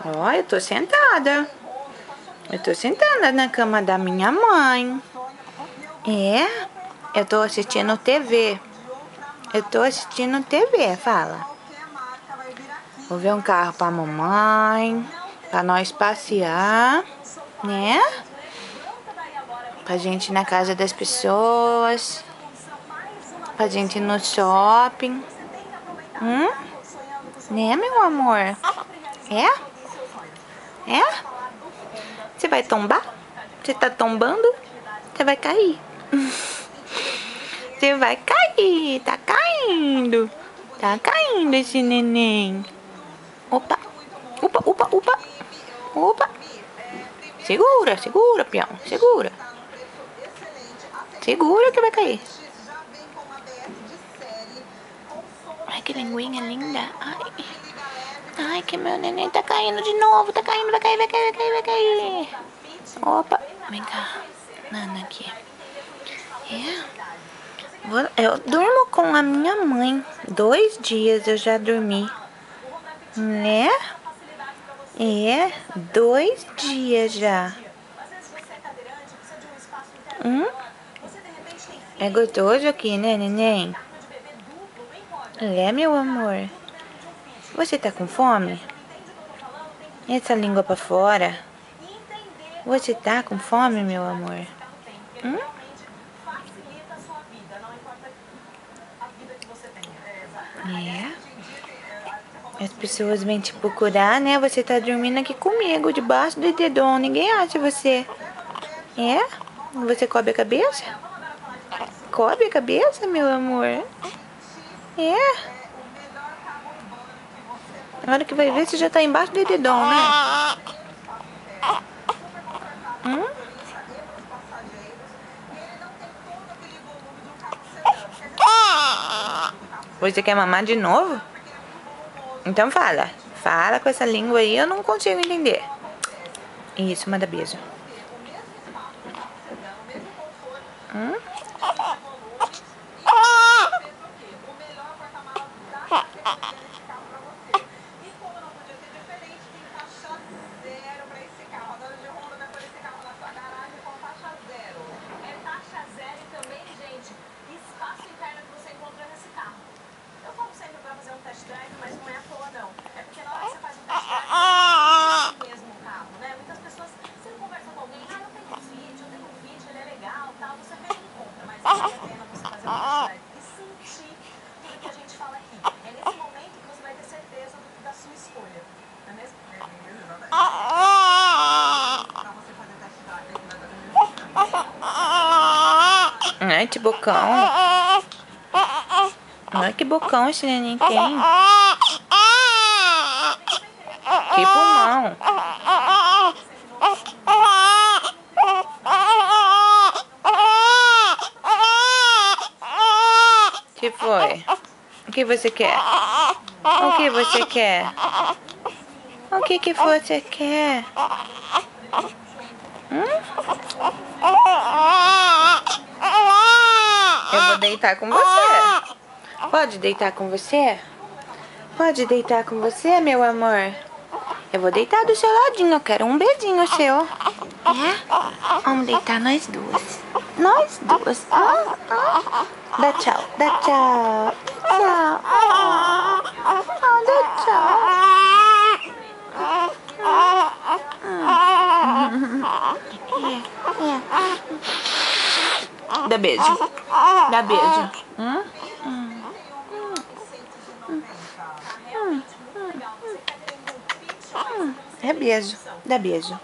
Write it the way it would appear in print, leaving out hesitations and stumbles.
Ó, eu tô sentada. Eu tô sentada na cama da minha mãe. É? Eu tô assistindo TV. Eu tô assistindo TV, fala. Vou ver um carro pra mamãe. Pra nós passear, né? Pra gente ir na casa das pessoas. Pra gente ir no shopping. Né, meu amor? É? É? Você vai tombar? Você tá tombando? Você vai cair. Você vai cair. Tá caindo. Tá caindo esse neném. Opa. Opa, opa, opa. Opa. Segura, segura, peão. Segura. Segura que vai cair. Ai, que linguinha linda. Ai. Ai, que meu neném tá caindo de novo. Tá caindo, vai cair, vai cair, vai cair, vai cair. Opa. Vem cá. Nana aqui. É. Eu durmo com a minha mãe. 2 dias eu já dormi. Né? É. 2 dias já. É gostoso aqui, né, neném? É, meu amor. Você tá com fome? Essa língua pra fora. Você tá com fome, meu amor? É. As pessoas vêm te procurar, né? Você tá dormindo aqui comigo, debaixo do edredom. Ninguém acha você. É? Você cobre a cabeça? Cobre a cabeça, meu amor? É? Na hora que vai ver, você já tá embaixo do edredom, né? Você quer mamar de novo? Então fala. Fala com essa língua aí, eu não consigo entender. Isso, manda beijo. Ai, que bocão. Ai, que bocão esse neném tem. Que pulmão. Que foi? O que você quer? O que você quer? O que você quer? Eu vou deitar com você. Pode deitar com você? Pode deitar com você, meu amor? Eu vou deitar do seu ladinho. Eu quero um beijinho seu. É? Vamos deitar nós duas. Nós duas. Dá tchau. Dá tchau. Tchau. Dá tchau. Dá beijo. Dá beijo. É beijo. Dá beijo.